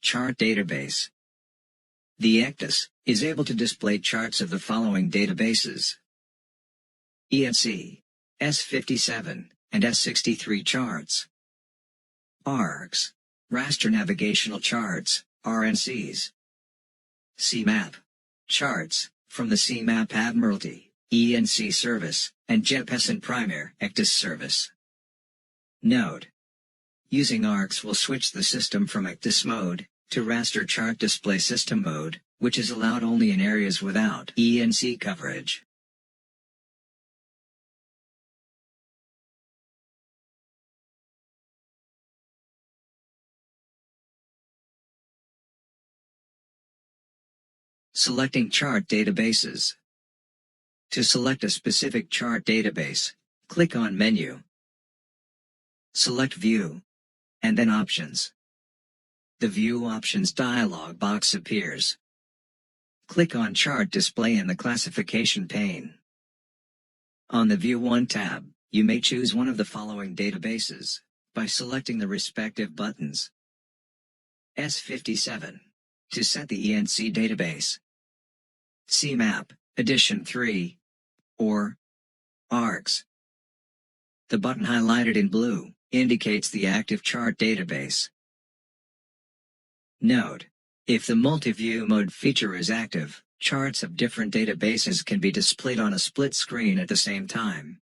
Chart database. The ECDIS is able to display charts of the following databases: ENC, S57, and S63 charts. ARCs, Raster Navigational Charts, RNCs. CMAP, charts, from the CMAP Admiralty, ENC service, and JPS and Premier ECDIS service. Note: using ARCs will switch the system from ECDIS mode to raster chart display system mode, which is allowed only in areas without ENC coverage. Selecting chart databases. To select a specific chart database, click on Menu, select View, and then Options. The View Options dialog box appears. Click on Chart Display in the classification pane. On the View 1 tab, you may choose one of the following databases by selecting the respective buttons. S57, to set the ENC database. CMAP, Edition 3, or ARCs. The button highlighted in blue indicates the active chart database. Note: if the multi-view mode feature is active, charts of different databases can be displayed on a split screen at the same time.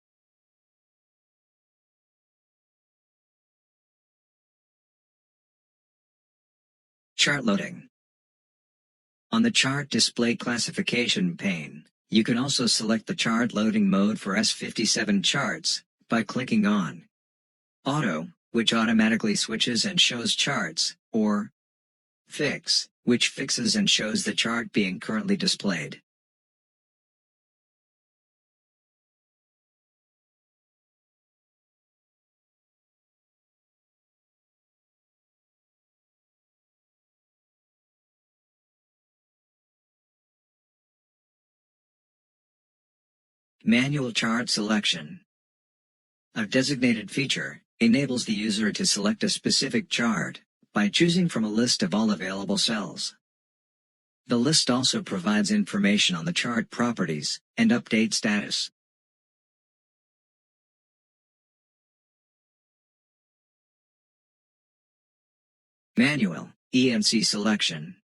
Chart loading. On the chart display classification pane, you can also select the chart loading mode for S57 charts by clicking on Auto, which automatically switches and shows charts, or Fix, which fixes and shows the chart being currently displayed. Manual chart selection. A designated feature enables the user to select a specific chart by choosing from a list of all available cells. The list also provides information on the chart properties and update status. Manual ENC selection.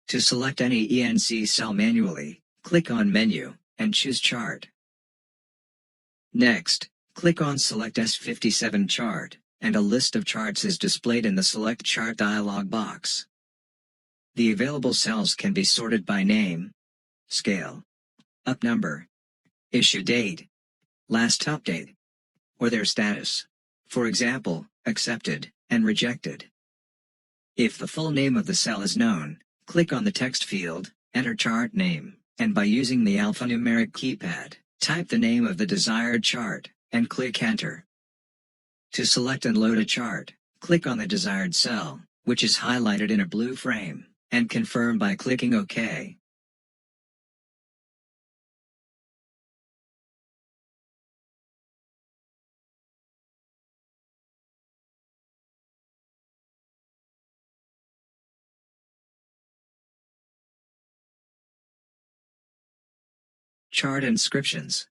To select any ENC cell manually, click on Menu and choose Chart. Next, click on Select S57 chart, and a list of charts is displayed in the Select Chart dialog box. The available cells can be sorted by name, scale, up number, issue date, last update, or their status, for example, accepted and rejected. If the full name of the cell is known, click on the text field, enter chart name, and by using the alphanumeric keypad, type the name of the desired chart, and click Enter. To select and load a chart, click on the desired cell, which is highlighted in a blue frame, and confirm by clicking OK. Chart inscriptions.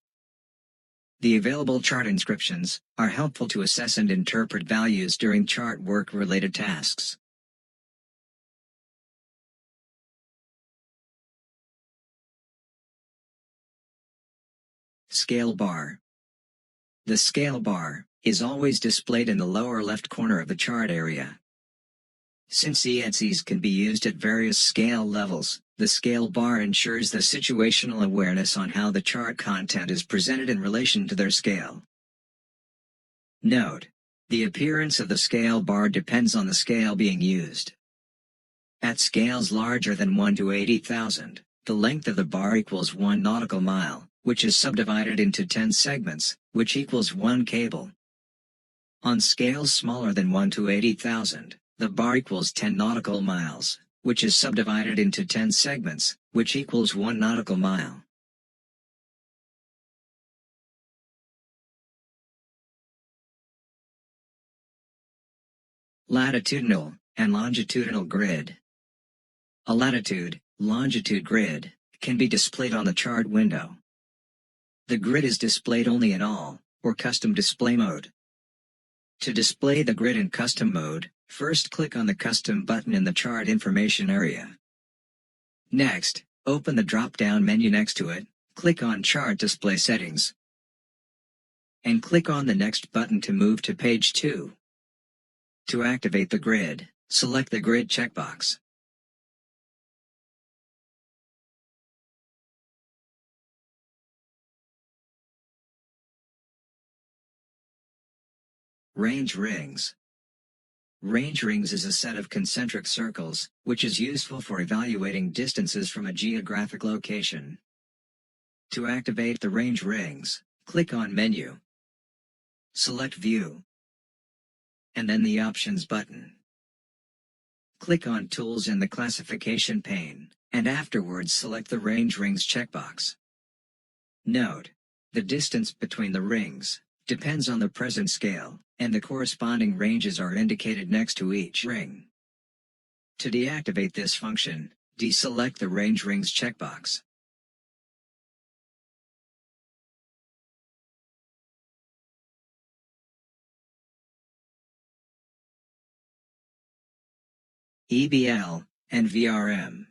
The available chart inscriptions are helpful to assess and interpret values during chart work-related tasks. Scale bar. The scale bar is always displayed in the lower left corner of the chart area. Since ENCs can be used at various scale levels, the scale bar ensures the situational awareness on how the chart content is presented in relation to their scale. Note: the appearance of the scale bar depends on the scale being used. At scales larger than 1 to 80,000, the length of the bar equals 1 nautical mile, which is subdivided into 10 segments, which equals 1 cable. On scales smaller than 1 to 80,000, the bar equals 10 nautical miles, which is subdivided into 10 segments, which equals 1 nautical mile. Latitudinal and longitudinal grid. A latitude, longitude grid can be displayed on the chart window. The grid is displayed only in all, or custom display mode. To display the grid in custom mode, first click on the custom button in the chart information area. Next, open the drop-down menu next to it, click on Chart Display Settings, and click on the Next button to move to page 2. To activate the grid, select the Grid checkbox. Range rings. Range rings is a set of concentric circles, which is useful for evaluating distances from a geographic location. To activate the range rings, click on Menu, select View, and then the Options button. Click on Tools in the Classification pane, and afterwards select the Range Rings checkbox. Note: the distance between the rings depends on the present scale, and the corresponding ranges are indicated next to each ring. To deactivate this function, deselect the Range Rings checkbox. Ebl and Vrm.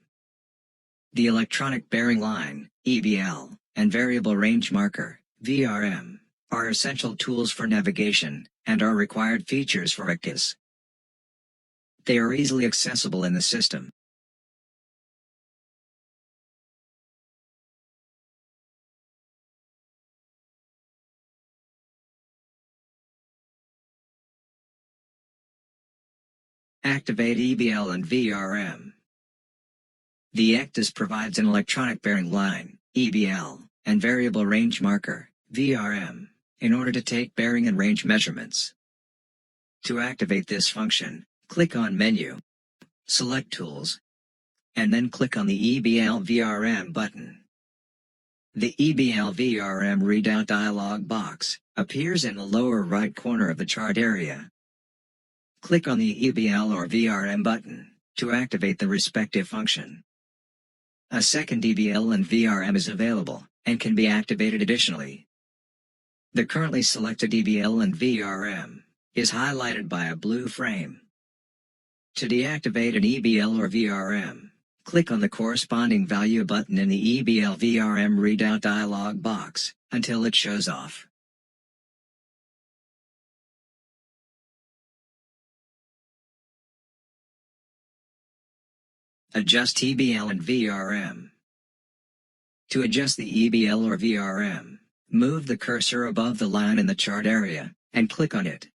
The electronic bearing line, Ebl, and variable range marker, Vrm, are essential tools for navigation, and are required features for ECDIS. They are easily accessible in the system. Activate Ebl and Vrm. The ECDIS provides an electronic bearing line, Ebl, and variable range marker, Vrm, in order to take bearing and range measurements. To activate this function, click on Menu, select Tools, and then click on the Ebl Vrm button. The Ebl Vrm Readout dialog box appears in the lower right corner of the chart area. Click on the Ebl or Vrm button to activate the respective function. A second Dbl and Vrm is available, and can be activated additionally. The currently selected Dbl and Vrm is highlighted by a blue frame. To deactivate an Ebl or Vrm, click on the corresponding value button in the Ebl Vrm Readout dialog box until it shows off. Adjust Tbl and Vrm. To adjust the Ebl or Vrm, move the cursor above the line in the chart area, and click on it.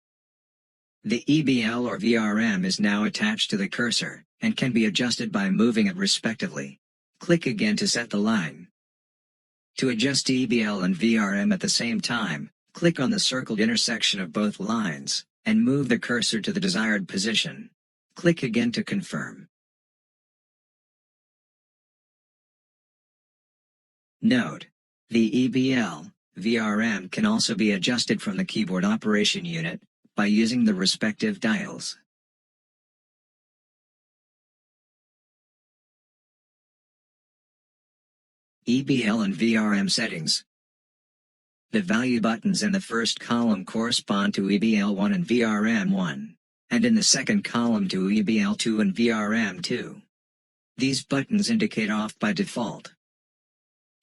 The Ebl or Vrm is now attached to the cursor, and can be adjusted by moving it respectively. Click again to set the line. To adjust Dbl and Vrm at the same time, click on the circled intersection of both lines, and move the cursor to the desired position. Click again to confirm. Note: the Ebl, Vrm can also be adjusted from the keyboard operation unit, by using the respective dials. Ebl and Vrm Settings. The value buttons in the first column correspond to Ebl1 and Vrm1, and in the second column to Ebl2 and Vrm2. These buttons indicate off by default.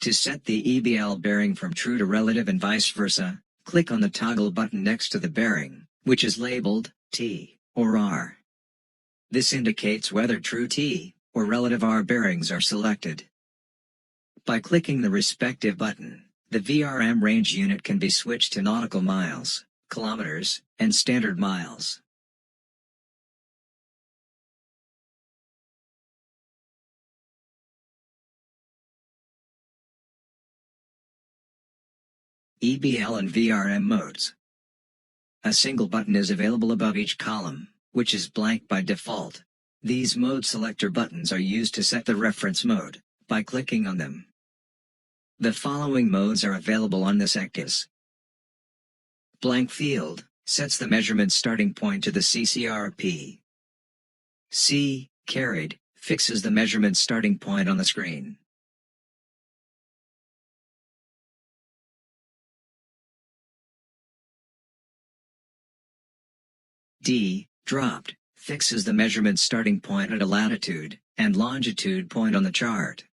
To set the Ebl bearing from true to relative and vice versa, click on the toggle button next to the bearing, which is labeled T or R. This indicates whether true T or relative R bearings are selected. By clicking the respective button, the Vrm range unit can be switched to nautical miles, kilometers, and standard miles. Ebl and Vrm modes. A single button is available above each column, which is blank by default. These mode selector buttons are used to set the reference mode, by clicking on them. The following modes are available on this ECDIS. Blank field sets the measurement starting point to the CCRP. C, carried, fixes the measurement starting point on the screen. D, dropped, fixes the measurement starting point at a latitude and longitude point on the chart.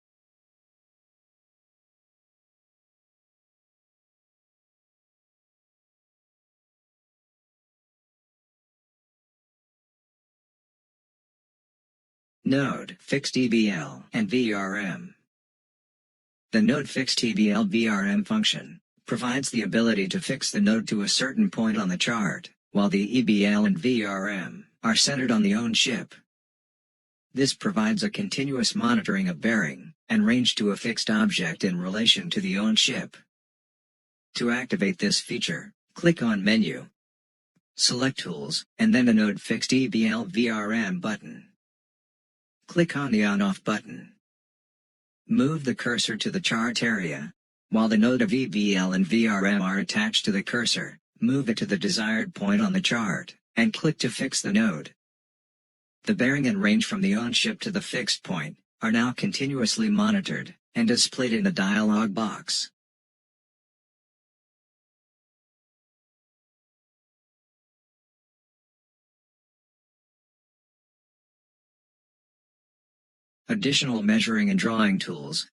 Node fix Dbl and Vrm. The node fix Tbl Vrm function provides the ability to fix the node to a certain point on the chart, while the Ebl and Vrm are centered on the own ship. This provides a continuous monitoring of bearing and range to a fixed object in relation to the own ship. To activate this feature, click on Menu, select Tools, and then the Node Fix Dbl Vrm button. Click on the On-Off button. Move the cursor to the chart area. While the node of Ebl and Vrm are attached to the cursor, move it to the desired point on the chart, and click to fix the node. The bearing and range from the on-ship to the fixed point are now continuously monitored and displayed in the dialog box. Additional measuring and drawing tools.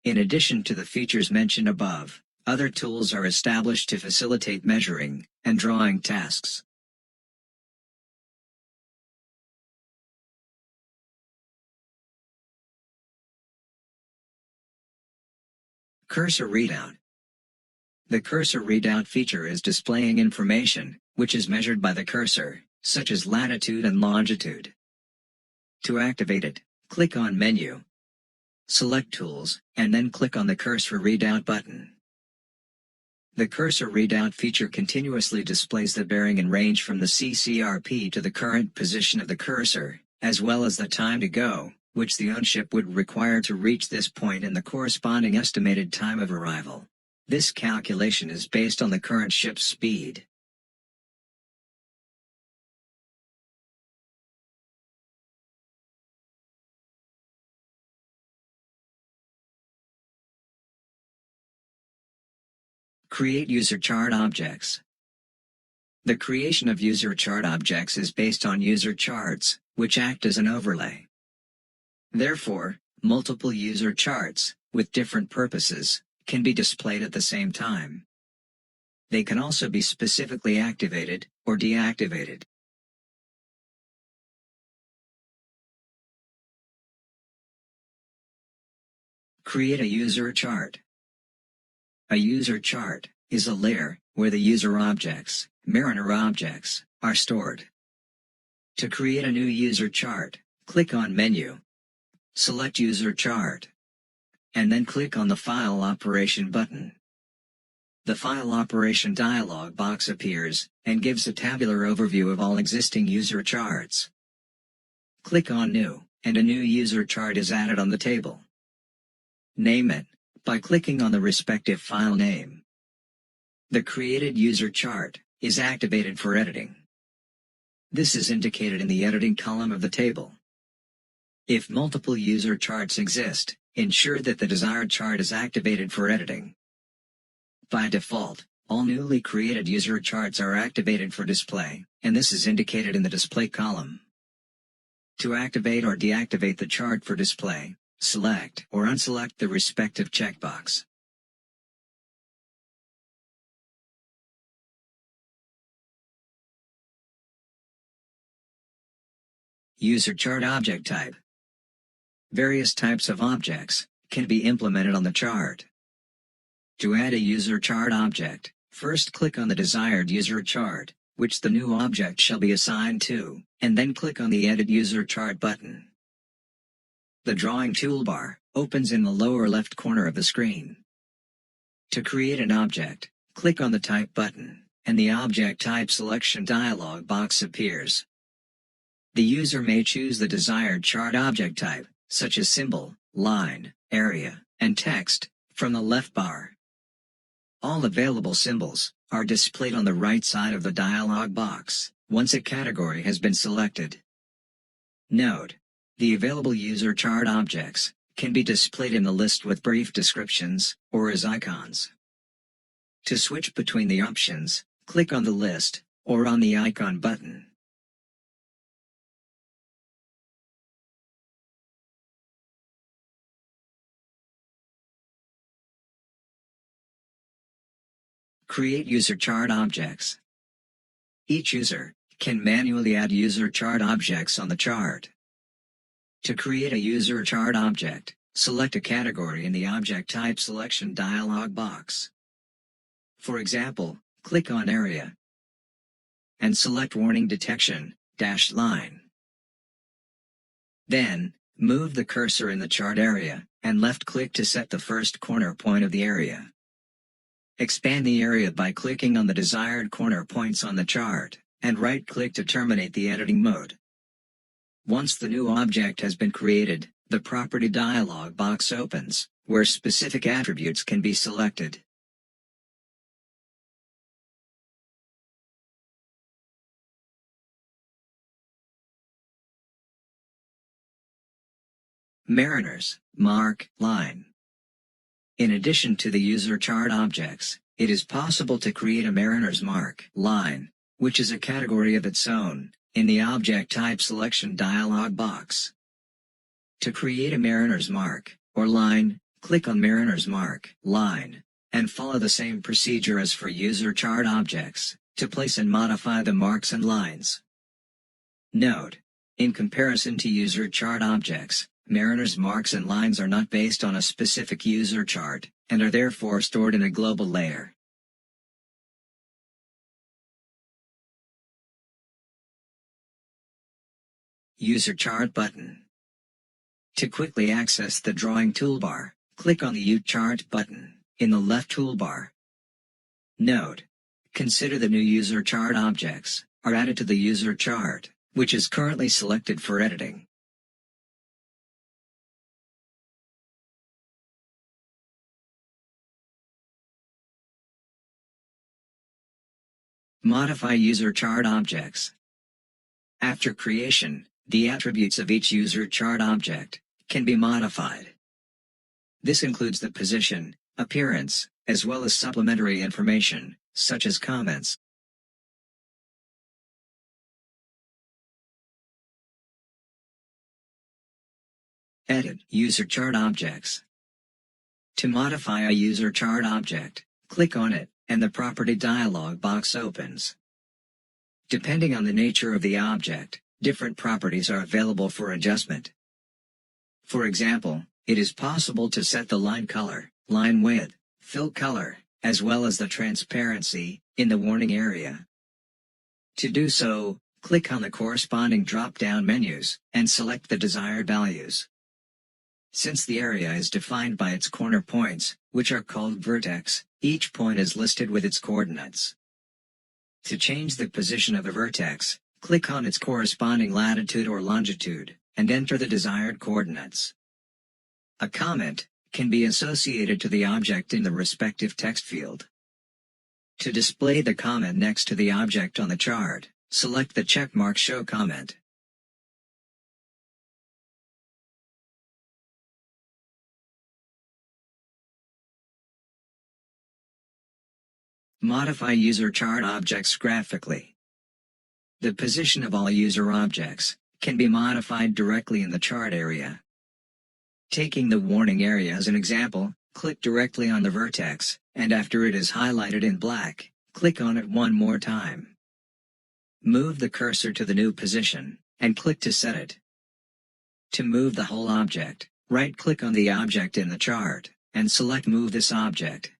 In addition to the features mentioned above, other tools are established to facilitate measuring and drawing tasks. Cursor Readout. The Cursor Readout feature is displaying information, which is measured by the cursor, such as latitude and longitude. To activate it, click on Menu, select Tools, and then click on the Cursor Readout button. The Cursor Readout feature continuously displays the bearing and range from the CCRP to the current position of the cursor, as well as the time to go, which the on-ship would require to reach this point and the corresponding estimated time of arrival. This calculation is based on the current ship's speed. Create user chart objects. The creation of user chart objects is based on user charts, which act as an overlay. Therefore, multiple user charts, with different purposes, can be displayed at the same time. They can also be specifically activated or deactivated. Create a user chart. A user chart is a layer where the user objects, mariner objects, are stored. To create a new user chart, click on Menu, select User Chart, and then click on the File Operation button. The File Operation dialog box appears and gives a tabular overview of all existing user charts. Click on New, and a new user chart is added on the table. Name it by clicking on the respective file name. The created user chart is activated for editing. This is indicated in the editing column of the table. If multiple user charts exist, ensure that the desired chart is activated for editing. By default, all newly created user charts are activated for display, and this is indicated in the display column. To activate or deactivate the chart for display, select or unselect the respective checkbox. User chart object type. Various types of objects can be implemented on the chart. To add a user chart object, first click on the desired user chart, which the new object shall be assigned to, and then click on the Edit User Chart button. The drawing toolbar opens in the lower left corner of the screen. To create an object, click on the Type button, and the Object Type Selection dialog box appears. The user may choose the desired chart object type, such as symbol, line, area, and text, from the left bar. All available symbols are displayed on the right side of the dialog box, once a category has been selected. Note: the available user chart objects can be displayed in the list with brief descriptions, or as icons. To switch between the options, click on the list, or on the icon button. Create user chart objects. Each user can manually add user chart objects on the chart. To create a user chart object, select a category in the Object Type Selection dialog box. For example, click on Area and select Warning Detection, dashed line. Then, move the cursor in the chart area, and left-click to set the first corner point of the area. Expand the area by clicking on the desired corner points on the chart, and right-click to terminate the editing mode. Once the new object has been created, the Property dialog box opens, where specific attributes can be selected. Mariners, mark, line. In addition to the user chart objects, it is possible to create a mariner's mark, line, which is a category of its own, in the Object Type Selection dialog box. To create a mariner's mark, or line, click on Mariner's Mark, line, and follow the same procedure as for user chart objects, to place and modify the marks and lines. Note: in comparison to user chart objects, Mariner's marks and lines are not based on a specific user chart, and are therefore stored in a global layer. User Chart button. To quickly access the drawing toolbar, click on the U-Chart button, in the left toolbar. Note: consider the new user chart objects are added to the user chart, which is currently selected for editing. Modify user chart objects. After creation, the attributes of each user chart object can be modified. This includes the position, appearance, as well as supplementary information, such as comments. Edit user chart objects. To modify a user chart object, click on it, and the Property dialog box opens. Depending on the nature of the object, different properties are available for adjustment. For example, it is possible to set the line color, line width, fill color, as well as the transparency, in the warning area. To do so, click on the corresponding drop-down menus, and select the desired values. Since the area is defined by its corner points, which are called vertex, each point is listed with its coordinates. To change the position of a vertex, click on its corresponding latitude or longitude, and enter the desired coordinates. A comment can be associated to the object in the respective text field. To display the comment next to the object on the chart, select the checkmark Show Comment. Modify user chart objects graphically. The position of all user objects can be modified directly in the chart area. Taking the warning area as an example, click directly on the vertex, and after it is highlighted in black, click on it one more time. Move the cursor to the new position, and click to set it. To move the whole object, right-click on the object in the chart, and select Move this object.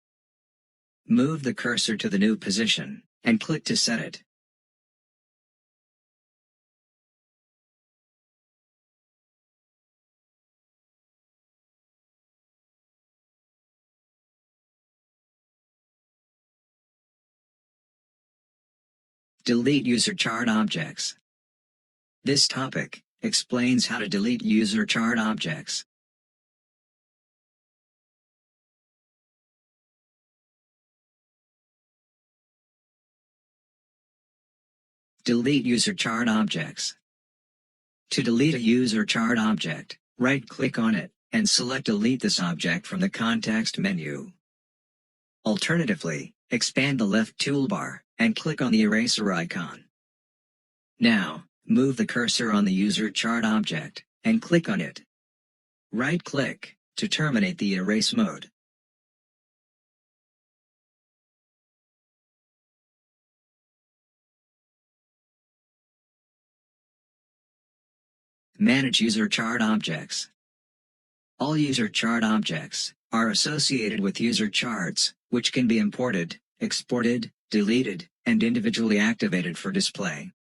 Move the cursor to the new position, and click to set it. Delete user chart objects. This topic explains how to delete user chart objects. Delete user chart objects. To delete a user chart object, right-click on it, and select Delete this object from the context menu. Alternatively, expand the left toolbar, and click on the eraser icon. Now, move the cursor on the user chart object, and click on it. Right-click to terminate the erase mode. Manage user chart objects. All user chart objects are associated with user charts, which can be imported, exported, deleted, and individually activated for display.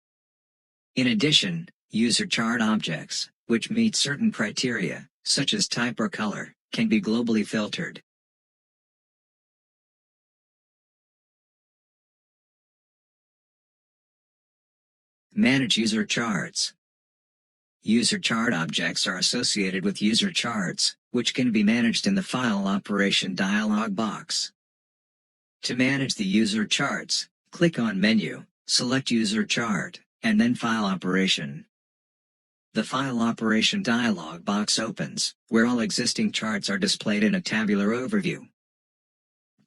In addition, user chart objects, which meet certain criteria, such as type or color, can be globally filtered. Manage user charts. User chart objects are associated with user charts, which can be managed in the File Operation dialog box. To manage the user charts, click on Menu, select User Chart, and then File Operation. The File Operation dialog box opens, where all existing charts are displayed in a tabular overview.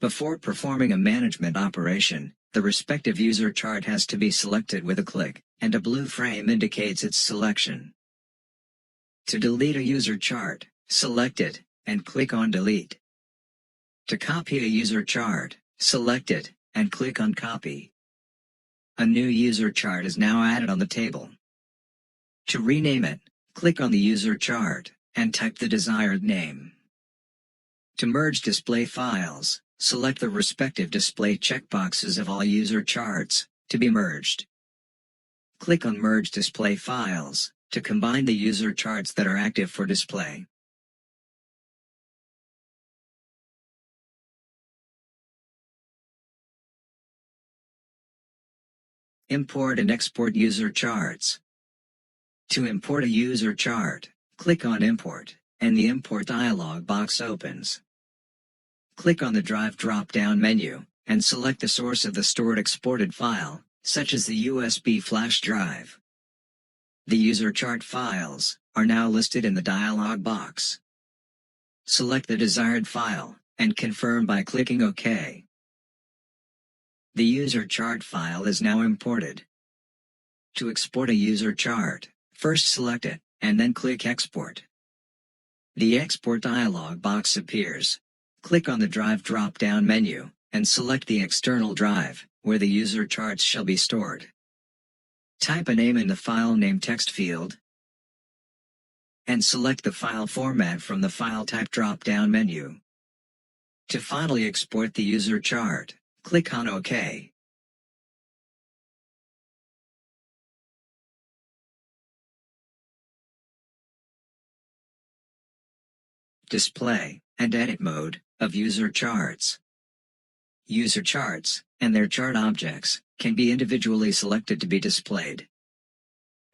Before performing a management operation, the respective user chart has to be selected with a click, and a blue frame indicates its selection. To delete a user chart, select it, and click on Delete. To copy a user chart, select it, and click on Copy. A new user chart is now added on the table. To rename it, click on the user chart, and type the desired name. To merge display files, select the respective display checkboxes of all user charts to be merged. Click on Merge Display Files to combine the user charts that are active for display. Import and export user charts. To import a user chart, click on Import, and the Import dialog box opens. Click on the Drive drop-down menu, and select the source of the stored exported file, such as the USB flash drive. The user chart files are now listed in the dialog box. Select the desired file, and confirm by clicking OK. The user chart file is now imported. To export a user chart, first select it, and then click Export. The Export dialog box appears. Click on the Drive drop-down menu, and select the external drive, where the user charts shall be stored. Type a name in the file name text field, and select the file format from the File Type drop-down menu. To finally export the user chart, click on OK. Display and Edit mode of user charts. User charts and their chart objects can be individually selected to be displayed.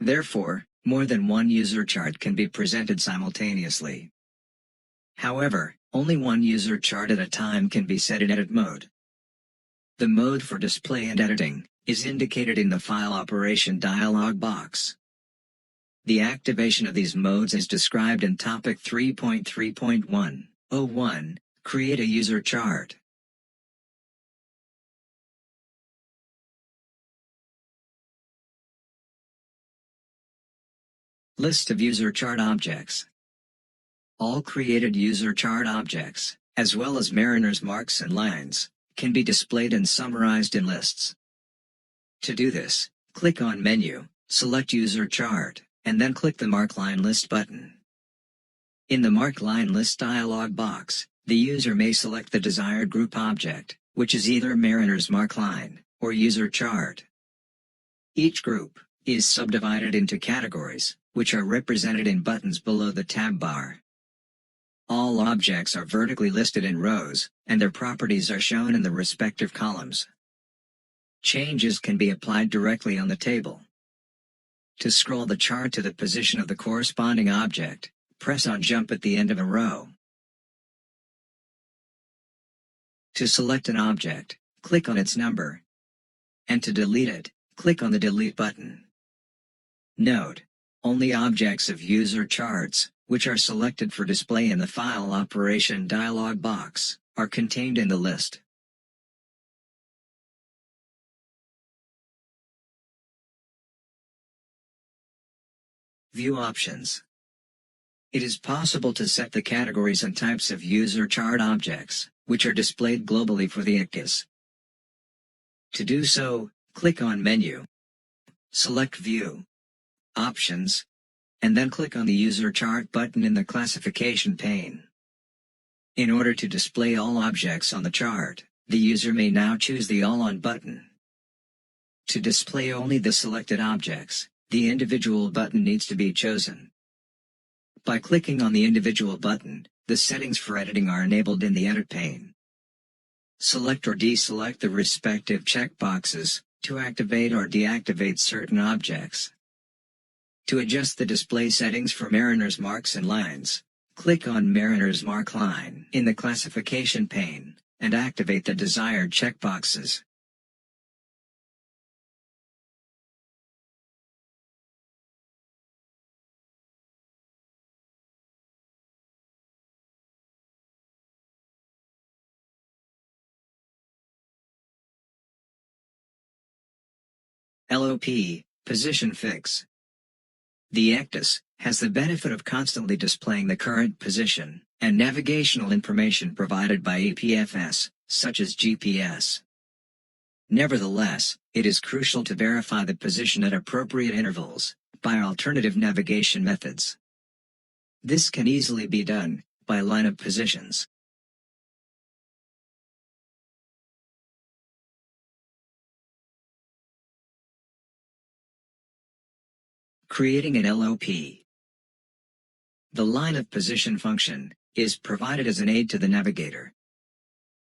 Therefore, more than one user chart can be presented simultaneously. However, only one user chart at a time can be set in edit mode. The mode for display and editing is indicated in the File Operation dialog box. The activation of these modes is described in Topic 3.3.1.01, Create a user chart. List of user chart objects. All created user chart objects, as well as Mariner's marks and lines, can be displayed and summarized in lists. To do this, click on Menu, select User Chart, and then click the Mark Line List button. In the Mark Line List dialog box, the user may select the desired group object, which is either Mariner's mark line or user chart. Each group is subdivided into categories, which are represented in buttons below the tab bar. All objects are vertically listed in rows, and their properties are shown in the respective columns. Changes can be applied directly on the table. To scroll the chart to the position of the corresponding object, press on Jump at the end of a row. To select an object, click on its number. And to delete it, click on the Delete button. Note: Only objects of user charts, which are selected for display in the File Operation dialog box, are contained in the list. View options. It is possible to set the categories and types of user chart objects, which are displayed globally for the ECDIS. To do so, click on Menu, select View, Options, and then click on the User Chart button in the classification pane. In order to display all objects on the chart, the user may now choose the All On button. To display only the selected objects, the individual button needs to be chosen. By clicking on the individual button, the settings for editing are enabled in the Edit pane. Select or deselect the respective checkboxes to activate or deactivate certain objects. To adjust the display settings for Mariner's marks and lines, click on Mariner's mark line in the classification pane, and activate the desired checkboxes. LOP, Position Fix. The ECDIS has the benefit of constantly displaying the current position and navigational information provided by EPFS, such as GPS. Nevertheless, it is crucial to verify the position at appropriate intervals by alternative navigation methods. This can easily be done by line of positions. Creating an LOP. The line of position function is provided as an aid to the navigator.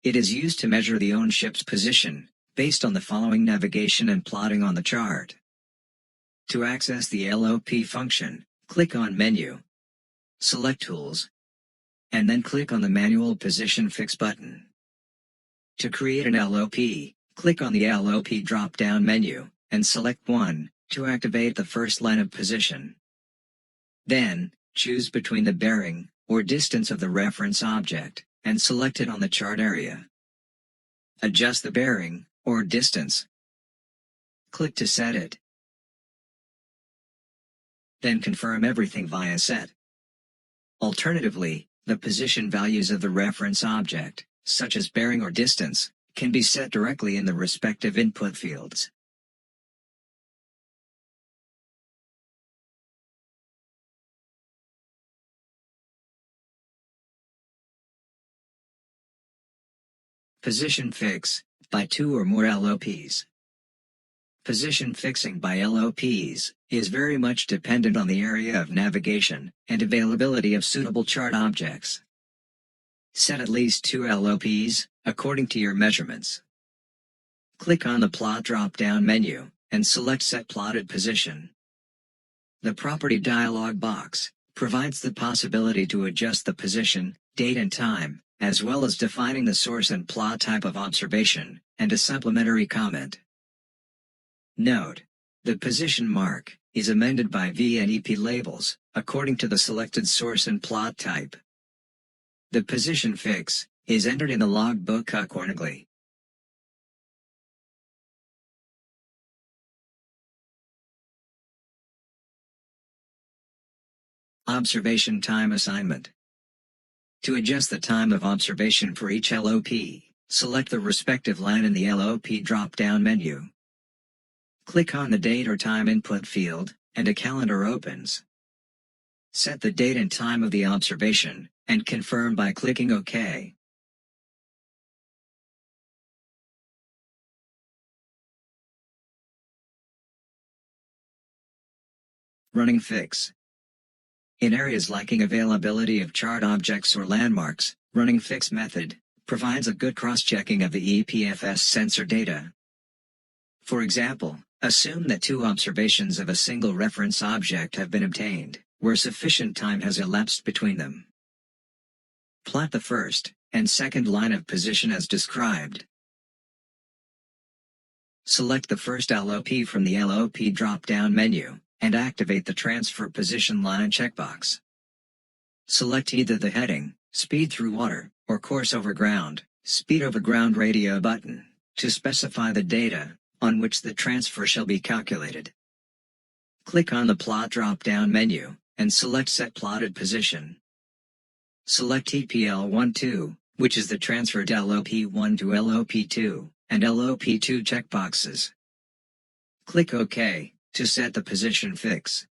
It is used to measure the own ship's position based on the following navigation and plotting on the chart. To access the LOP function, click on Menu, select Tools, and then click on the Manual Position Fix button. To create an LOP, click on the LOP drop-down menu, and select 1 to activate the first line of position. Then, choose between the bearing or distance of the reference object, and select it on the chart area. Adjust the bearing or distance. Click to set it. Then confirm everything via Set. Alternatively, the position values of the reference object, such as bearing or distance, can be set directly in the respective input fields. Position Fix by 2 or more LOPs. Position fixing by LOPs is very much dependent on the area of navigation and availability of suitable chart objects. Set at least 2 LOPs, according to your measurements. Click on the Plot drop-down menu, and select Set Plotted Position. The Property dialog box provides the possibility to adjust the position, date and time, as well as defining the source and plot type of observation, and a supplementary comment. Note: the position mark is amended by V and EP labels, according to the selected source and plot type. The position fix is entered in the logbook accordingly. Observation time assignment. To adjust the time of observation for each LOP, select the respective line in the LOP drop-down menu. Click on the date or time input field, and a calendar opens. Set the date and time of the observation, and confirm by clicking OK. Running fix. In areas lacking availability of chart objects or landmarks, running fix method provides a good cross-checking of the EPFS sensor data. For example, assume that 2 observations of a single reference object have been obtained, where sufficient time has elapsed between them. Plot the first and second line of position as described. Select the first LOP from the LOP drop-down menu, and activate the Transfer Position Line checkbox. Select either the heading, Speed Through Water, or Course Over Ground, Speed Over Ground radio button, to specify the data on which the transfer shall be calculated. Click on the Plot drop-down menu, and select Set Plotted Position. Select TPL12, which is the transferred LOP1 to LOP2, and LOP2 checkboxes. Click OK to set the position fix.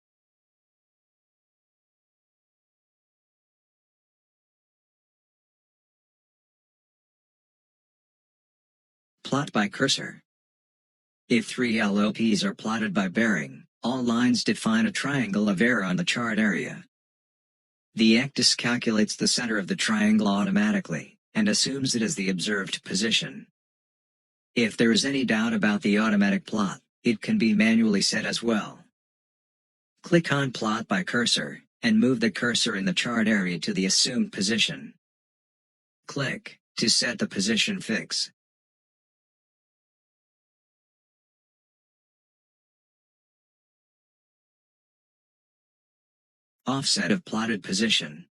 Plot by cursor. If 3 LOPs are plotted by bearing, all lines define a triangle of error on the chart area. The ECDIS calculates the center of the triangle automatically, and assumes it as the observed position. If there is any doubt about the automatic plot, it can be manually set as well. Click on Plot by Cursor, and move the cursor in the chart area to the assumed position. Click to set the position fix. Offset of plotted position.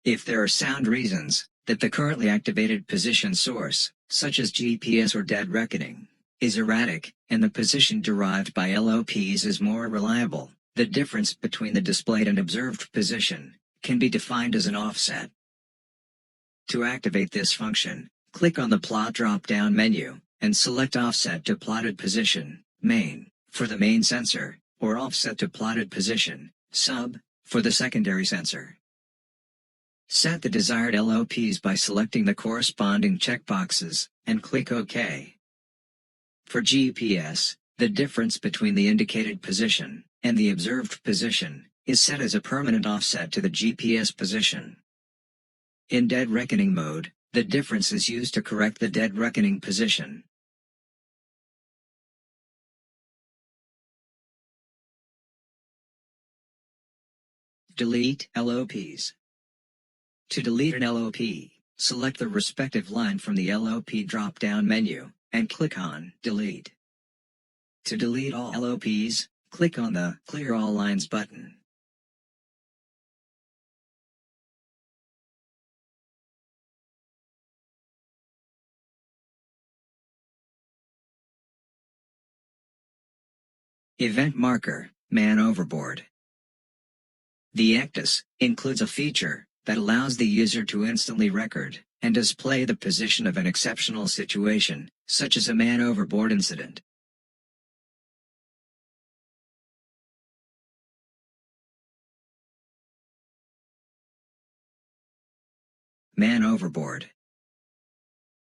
If there are sound reasons that the currently activated position source, such as GPS or dead reckoning, is erratic, and the position derived by LOPs is more reliable, the difference between the displayed and observed position can be defined as an offset. To activate this function, click on the Plot drop-down menu, and select Offset to Plotted Position, Main, for the main sensor, or Offset to Plotted Position, Sub, for the secondary sensor. Set the desired LOPs by selecting the corresponding checkboxes, and click OK. For GPS, the difference between the indicated position and the observed position is set as a permanent offset to the GPS position. In dead reckoning mode, the difference is used to correct the dead reckoning position. Delete LOPs. To delete an LOP, select the respective line from the LOP drop-down menu, and click on Delete. To delete all LOPs, click on the Clear All Lines button. Event Marker, Man Overboard. The ECDIS includes a feature that allows the user to instantly record and display the position of an exceptional situation, such as a man overboard incident. Man overboard.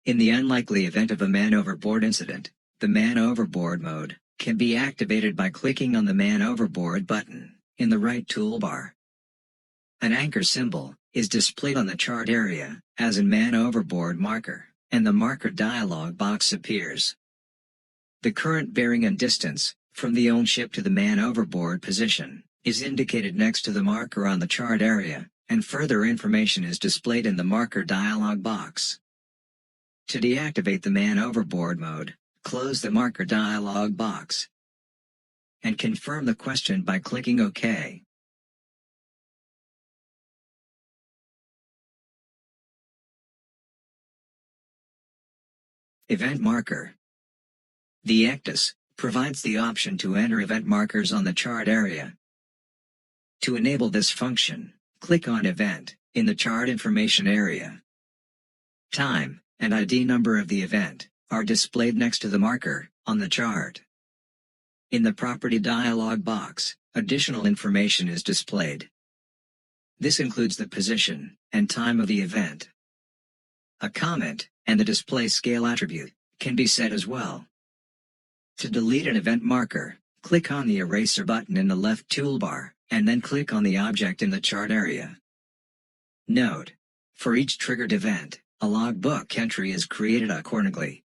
In the unlikely event of a man overboard incident, the man overboard mode can be activated by clicking on the Man Overboard button in the right toolbar. An anchor symbol is displayed on the chart area, as in Man Overboard Marker, and the marker dialog box appears. The current bearing and distance from the own ship to the Man Overboard position is indicated next to the marker on the chart area, and further information is displayed in the marker dialog box. To deactivate the Man Overboard mode, close the marker dialog box and confirm the question by clicking OK. Event Marker. The ECDIS provides the option to enter event markers on the chart area. To enable this function, click on Event in the chart information area. Time and ID number of the event are displayed next to the marker on the chart. In the Property dialog box, additional information is displayed. This includes the position and time of the event. A comment and the display scale attribute can be set as well. To delete an event marker, click on the Eraser button in the left toolbar, and then click on the object in the chart area. Note: for each triggered event, a logbook entry is created accordingly.